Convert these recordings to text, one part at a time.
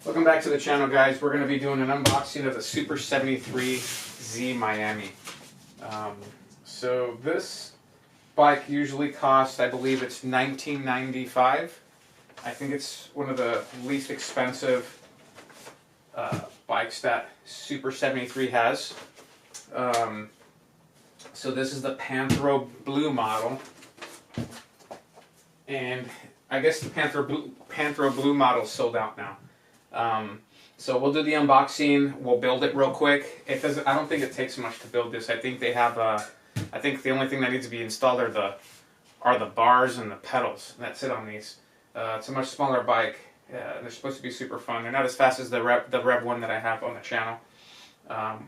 Welcome back to the channel, guys. We're going to be doing an unboxing of the Super73 Z Miami. So this bike usually costs, I believe it's $19.95. I think it's one of the least expensive bikes that Super73 has. So this is the Panthro Blue model. And I guess the Panthro Blue model is sold out now. So we'll do the unboxing. We'll build it real quick. It doesn't. I don't think it takes much to build this. I think they have. I think the only thing that needs to be installed are the bars and the pedals. That's it on these. It's a much smaller bike. They're supposed to be super fun. They're not as fast as the Rev 1 that I have on the channel,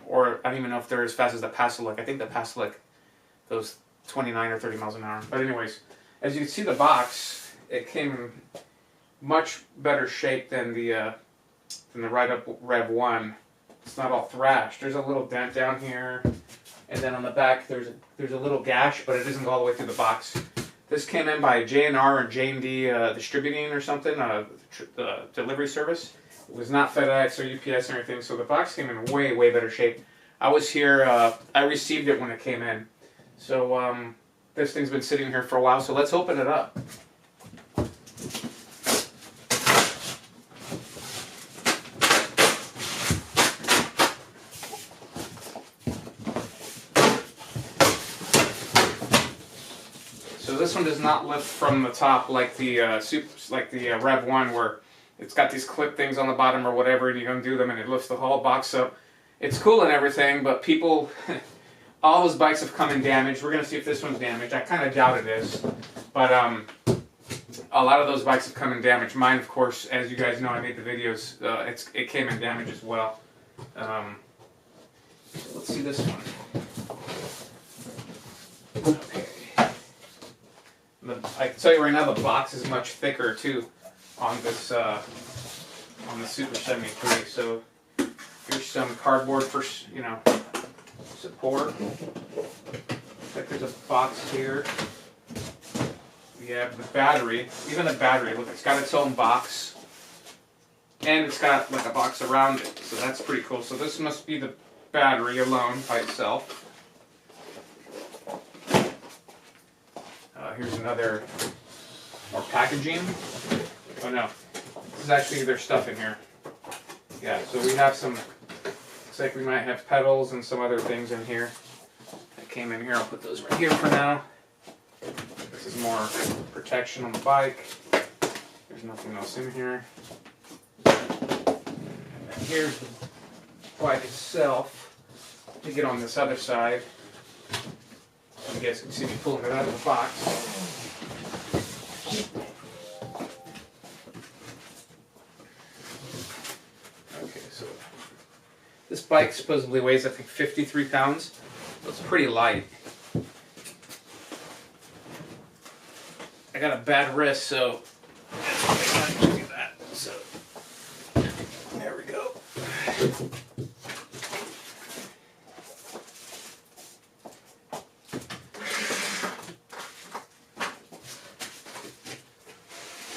or I don't even know if they're as fast as the Pasilic. I think the Pasilic goes 29 or 30 miles an hour. But anyways, as you can see, the box, it came in much better shape than the Ride-Up Rev 1. It's not all thrashed. There's a little dent down here, and then on the back there's a little gash, but it doesn't go all the way through the box. This came in by J&R or J&D Distributing or something, the delivery service. It was not FedEx or UPS or anything, so the box came in way, way better shape. I was here, I received it when it came in. So this thing's been sitting here for a while, so let's open it up. So this one does not lift from the top like the Rev 1, where it's got these clip things on the bottom or whatever, and you undo them and it lifts the whole box up. It's cool and everything, but people, all those bikes have come in damaged. We're gonna see if this one's damaged. I kind of doubt it is, but a lot of those bikes have come in damaged. Mine, of course, as you guys know, I made the videos. It came in damaged as well. Let's see this one. Okay. I can tell you right now, the box is much thicker too on this on the Super73. So here's some cardboard for support. Looks like there's a box here. We have the battery. Even the battery, look, it's got its own box, and it's got like a box around it. So that's pretty cool. So this must be the battery alone by itself. Here's another more packaging. Oh no, this is actually their stuff in here. Yeah, so we have some, looks like we might have pedals and some other things in here that came in here. I'll put those right here for now. This is more protection on the bike. There's nothing else in here. And here's the bike itself. Let me get on this other side. You guys can see me pulling it out of the box. Okay, so this bike supposedly weighs, I think, 53 pounds. So it's pretty light. I got a bad wrist, so that's why I can't do that. So there we go.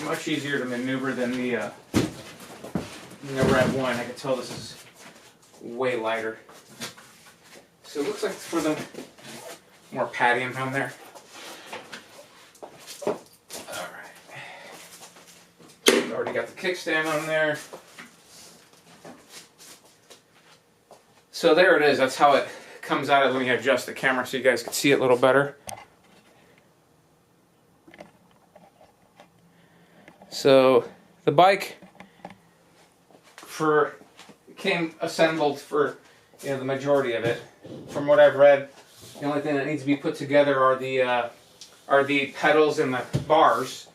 Much easier to maneuver than the Rev 1. I can tell this is way lighter. So it looks like it's for the more padding on there. Alright. Already got the kickstand on there. So there it is. That's how it comes out. Let me adjust the camera so you guys can see it a little better. So the bike came assembled for the majority of it. From what I've read, the only thing that needs to be put together are the pedals and the bars.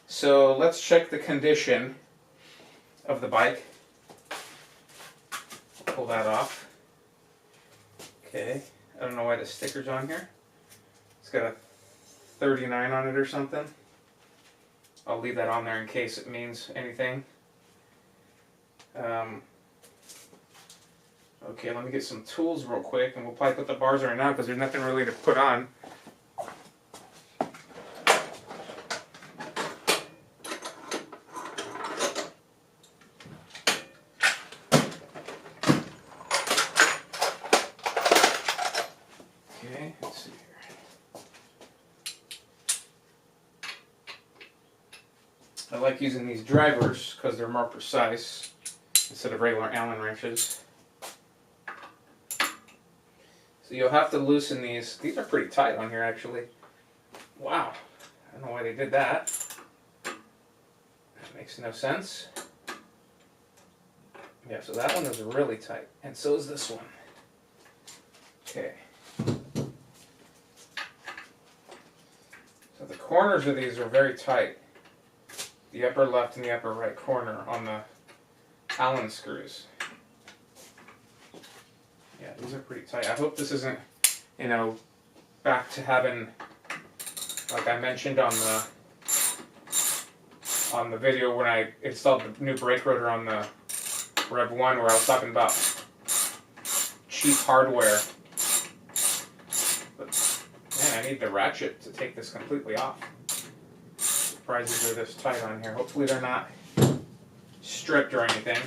So let's check the condition of the bike. Pull that off. Okay, I don't know why the sticker's on here. It's got a 39 on it or something. I'll leave that on there in case it means anything. Okay, let me get some tools real quick, and we'll probably put the bars on right now because there's nothing really to put on. let's see here. I like using these drivers because they're more precise instead of regular Allen wrenches. So you'll have to loosen these. These are pretty tight on here, actually. Wow. I don't know why they did that. That makes no sense. Yeah, so that one is really tight. And so is this one. Okay. So the corners of these are very tight. The upper left and the upper right corner on the Allen screws. Yeah, these are pretty tight. I hope this isn't, you know, back to having, like I mentioned on the video when I installed the new brake rotor on the Rev 1, where I was talking about cheap hardware. But man, I need the ratchet to take this completely off. Surprised they're this tight on here. Hopefully they're not stripped or anything.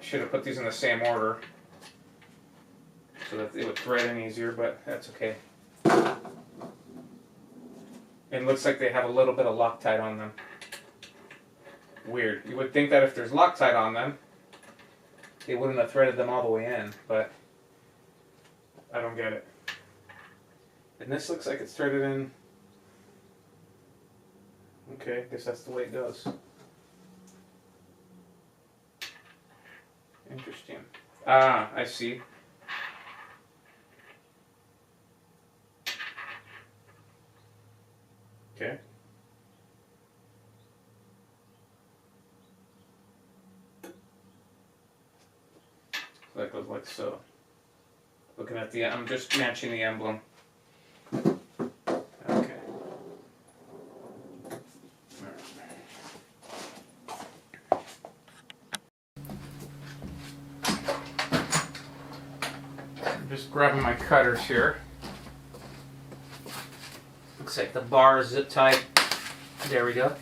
Should have put these in the same order so that it would thread in easier, but that's okay. It looks like they have a little bit of Loctite on them. Weird. You would think that if there's Loctite on them, they wouldn't have threaded them all the way in, but I don't get it. And this looks like it's threaded in. Okay, I guess that's the way it goes. Interesting. Ah, I see. Okay. So that goes like so. Looking at the, I'm just matching the emblem. Okay. I'm just grabbing my cutters here. Looks like the bar is zip tied. There we go.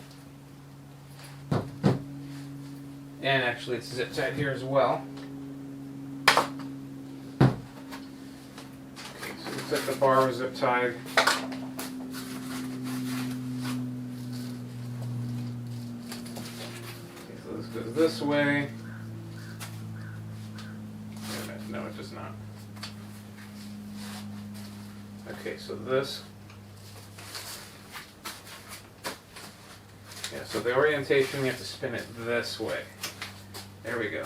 And actually it's zip tied here as well. Okay, so looks like the bar was zip tied. Okay, so this goes this way. No, it does not. Okay, so this. Yeah, so the orientation, you have to spin it this way. There we go.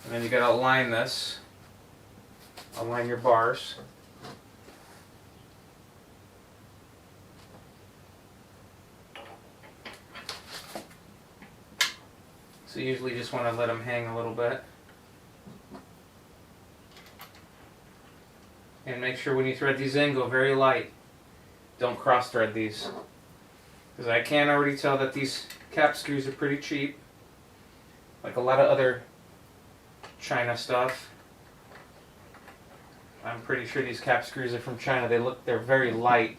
And then you gotta align this. Align your bars. So you usually just want to let them hang a little bit. And make sure when you thread these in, go very light. Don't cross thread these. Because I can already tell that these cap screws are pretty cheap. Like a lot of other China stuff. I'm pretty sure these cap screws are from China. They're very light.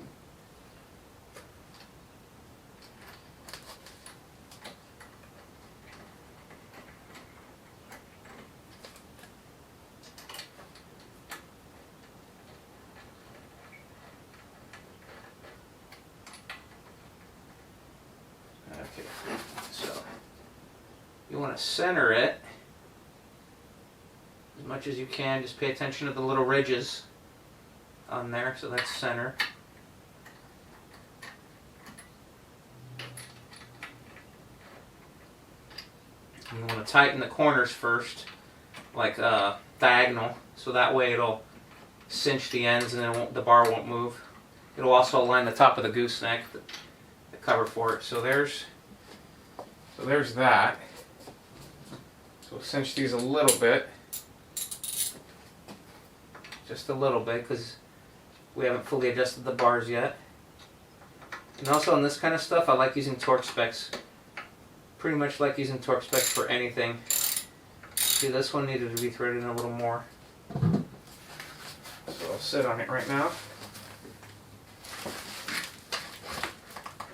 Okay, so you want to center it as much as you can. Just pay attention to the little ridges on there, so that's center. And you want to tighten the corners first, like diagonal, so that way it'll cinch the ends and then the bar won't move. It'll also align the top of the gooseneck, the cover for it. So there's that. So we'll cinch these a little bit. Just a little bit, because we haven't fully adjusted the bars yet. And also on this kind of stuff, I like using torque specs. Pretty much like using torque specs for anything. See, this one needed to be threaded in a little more. So I'll sit on it right now.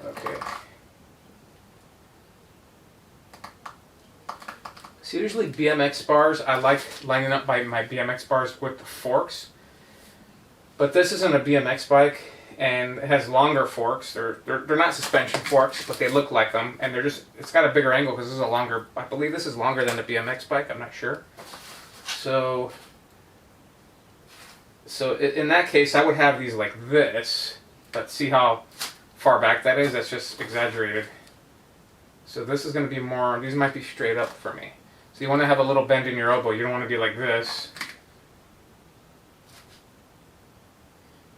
Okay. So usually BMX bars, I like lining up my BMX bars with the forks. But this isn't a BMX bike, and it has longer forks. They're not suspension forks, but they look like them, and it's got a bigger angle because this is a longer, I believe this is longer than the BMX bike, I'm not sure. So in that case, I would have these like this, but see how far back that is? That's just exaggerated. So this is going to be more, these might be straight up for me. So you want to have a little bend in your elbow. You don't want to be like this.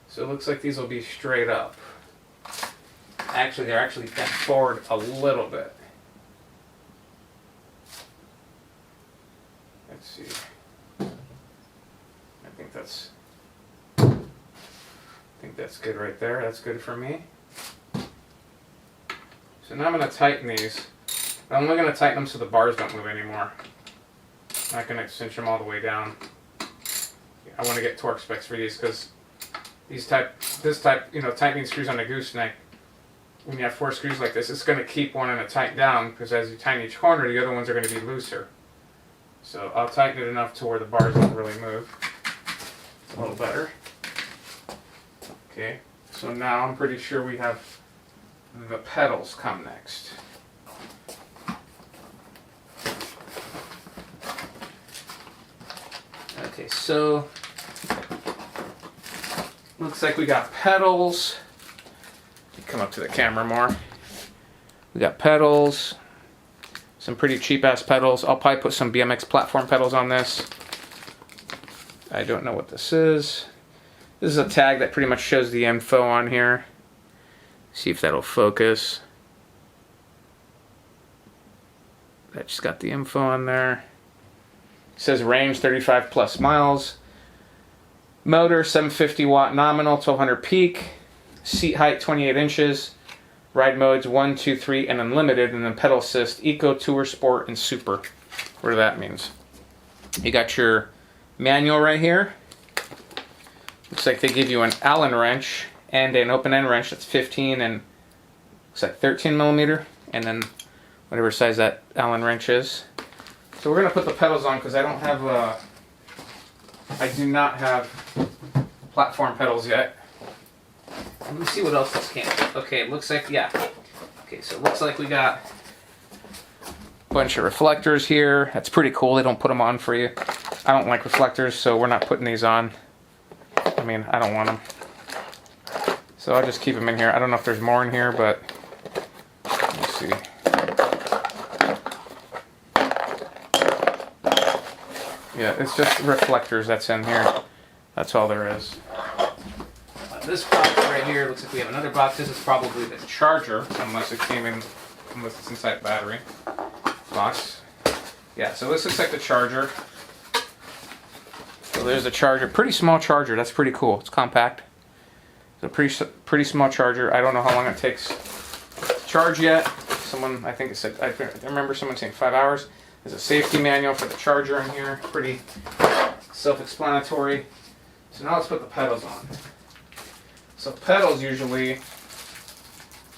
So it looks like these will be straight up. Actually, they're actually bent forward a little bit. Let's see. I think that's good right there. That's good for me. So now I'm going to tighten these. I'm only going to tighten them so the bars don't move anymore. I'm not going to cinch them all the way down. I want to get torque specs for these because this type, tightening screws on a gooseneck, when you have 4 screws like this, it's going to keep one to tighten down because as you tighten each corner, the other ones are going to be looser. So I'll tighten it enough to where the bars don't really move. A little better. Okay, so now I'm pretty sure we have the pedals come next. Okay, so looks like we got pedals. Come up to the camera more. We got pedals, some pretty cheap ass pedals. I'll probably put some BMX platform pedals on this. I don't know what this is. This is a tag that pretty much shows the info on here. See if that'll focus. That just got the info on there. It says range 35 plus miles. Motor 750 watt nominal, 1200 peak. Seat height 28 inches. Ride modes 1, 2, 3, and unlimited. And then pedal assist, Eco, Tour, Sport, and Super. Whatever that means. You got your manual right here. Looks like they give you an Allen wrench and an open end wrench that's 15 and looks like 13 millimeter. And then whatever size that Allen wrench is. So we're going to put the pedals on because I do not have platform pedals yet. Let me see what else this came with. Okay, it looks like, yeah. Okay, so it looks like we got a bunch of reflectors here. That's pretty cool. They don't put them on for you. I don't like reflectors, so we're not putting these on. I mean, I don't want them. So I'll just keep them in here. I don't know if there's more in here, but let's see. Yeah, it's just reflectors that's in here. That's all there is. This box right here, looks like we have another box. This is probably the charger, unless it's inside the battery box. Yeah, so this looks like the charger. So there's the charger. Pretty small charger. That's pretty cool. It's compact. It's a pretty small charger. I don't know how long it takes to charge yet. I think it said, I remember someone saying 5 hours. There's a safety manual for the charger in here. Pretty self-explanatory. So now let's put the pedals on. So pedals usually,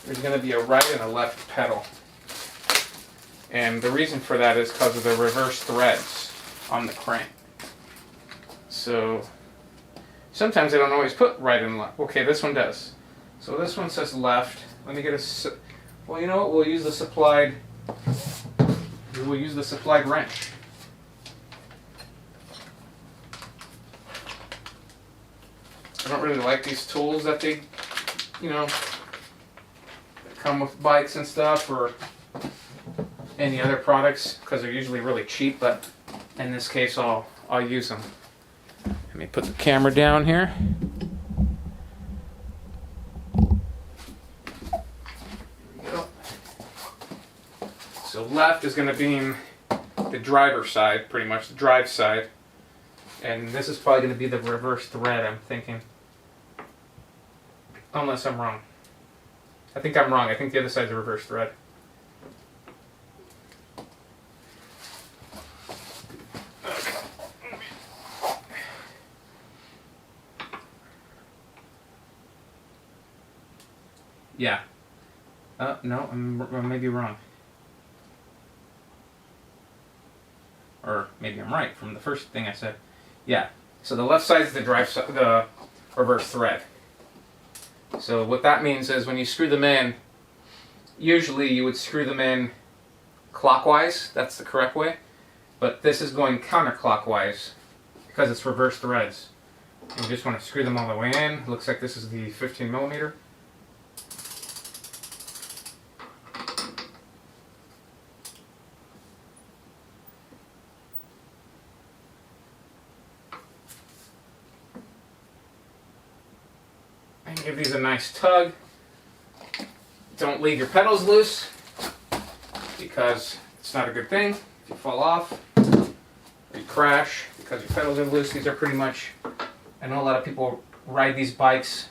there's going to be a right and a left pedal. And the reason for that is because of the reverse threads on the crank. So sometimes they don't always put right and left. Okay, this one does. So this one says left. Let me get well, you know what? We'll use the supplied wrench. I don't really like these tools that that come with bikes and stuff or any other products because they're usually really cheap, but in this case I'll use them. Let me put the camera down here. There we go. So left is going to be the driver's side, pretty much the drive side. And this is probably going to be the reverse thread, I'm thinking. Unless I'm wrong. I think I'm wrong. I think the other side's a reverse thread. Yeah. No, I may be wrong. Or maybe I'm right from the first thing I said. Yeah. So the left side is the reverse thread. So what that means is when you screw them in, usually you would screw them in clockwise. That's the correct way. But this is going counterclockwise because it's reverse threads. And you just want to screw them all the way in. It looks like this is the 15 millimeter. And give these a nice tug. Don't leave your pedals loose because it's not a good thing if you fall off or you crash because your pedals are loose. These are pretty much, I know a lot of people ride these bikes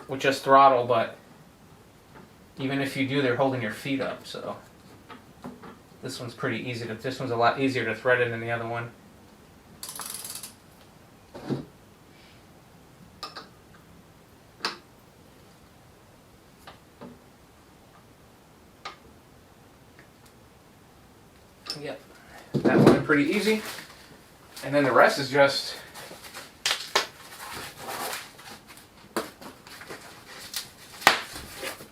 with just throttle, but even if you do, they're holding your feet up. So this one's pretty easy to, this one's a lot easier to thread in than the other one. Yep, that one pretty easy. And then the rest is just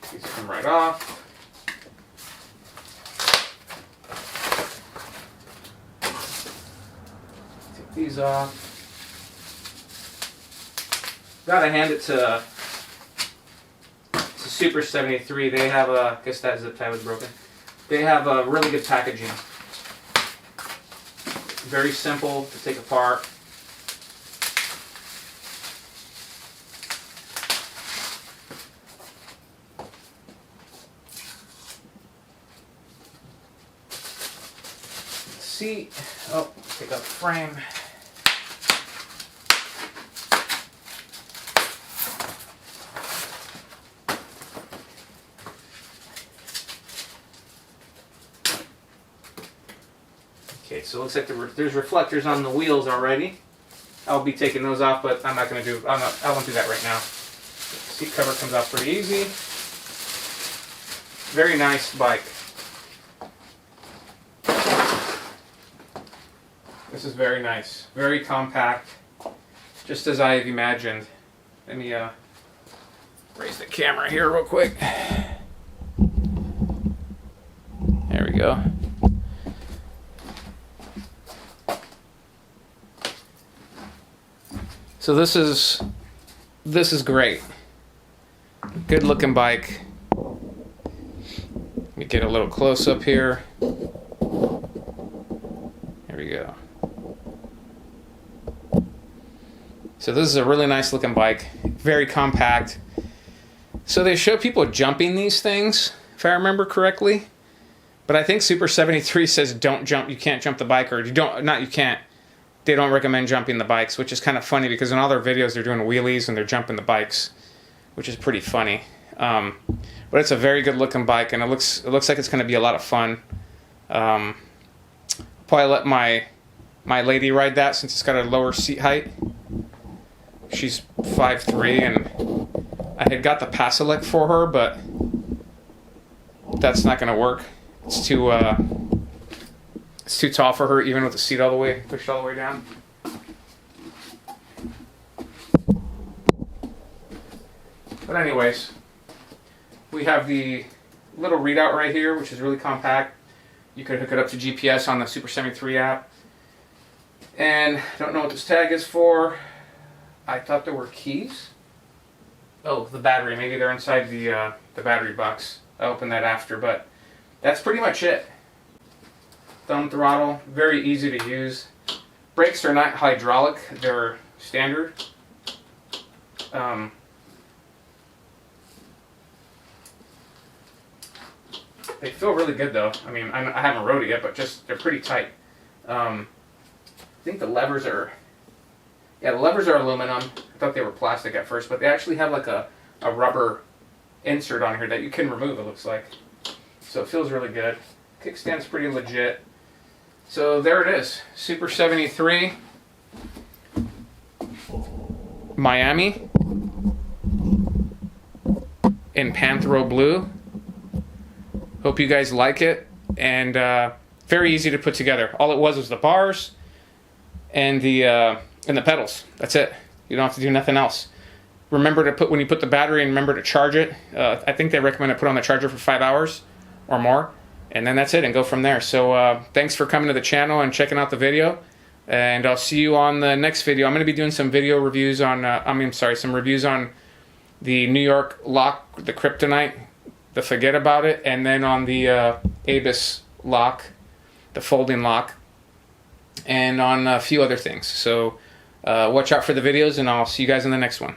these come right off. Take these off. Gotta hand it to Super73. They have a, I guess that zip tie was broken. They have a really good packaging. Very simple to take apart. Seat. Oh, take out the frame. Okay, so it looks like there's reflectors on the wheels already. I'll be taking those off, but I'm not going to do. I won't do that right now. The seat cover comes off pretty easy. Very nice bike. This is very nice, very compact, just as I have imagined. Let me raise the camera here real quick. There we go. So this is great. Good looking bike. Let me get a little close up here. There we go. So this is a really nice looking bike. Very compact. So they show people jumping these things, if I remember correctly. But I think Super73 says don't jump. You can't jump the bike, or you don't. Not you can't. They don't recommend jumping the bikes, which is kind of funny because in all their videos they're doing wheelies and they're jumping the bikes, which is pretty funny. But it's a very good looking bike, and it looks like it's going to be a lot of fun. Probably let my lady ride that since it's got a lower seat height. She's 5'3", and I had got the Pasolec for her, but that's not going to work. It's too tall for her, even with the seat pushed all the way down. But anyways, we have the little readout right here, which is really compact. You could hook it up to GPS on the Super73 app. And I don't know what this tag is for. I thought there were keys. Oh, the battery. Maybe they're inside the battery box. I'll open that after, but that's pretty much it. Thumb throttle, very easy to use. Brakes are not hydraulic, they're standard. They feel really good though. I mean, I haven't rode it yet, but they're pretty tight. I think the levers are, the levers are aluminum. I thought they were plastic at first, but they actually have like a rubber insert on here that you can remove, it looks like. So it feels really good. Kickstand's pretty legit. So there it is, Super73 Miami. in Panthero Blue. Hope you guys like it, and very easy to put together. All it was the bars and the pedals. That's it. You don't have to do nothing else. Remember to put, when you put the battery in, remember to charge it. I think they recommend to put on the charger for 5 hours or more, and then that's it, and go from there. So thanks for coming to the channel and checking out the video, and I'll see you on the next video. I'm going to be doing some video reviews on, some reviews on the New York lock, the Kryptonite, the Forget About It, and then on the Abus lock, the folding lock, and on a few other things. So watch out for the videos, and I'll see you guys in the next one.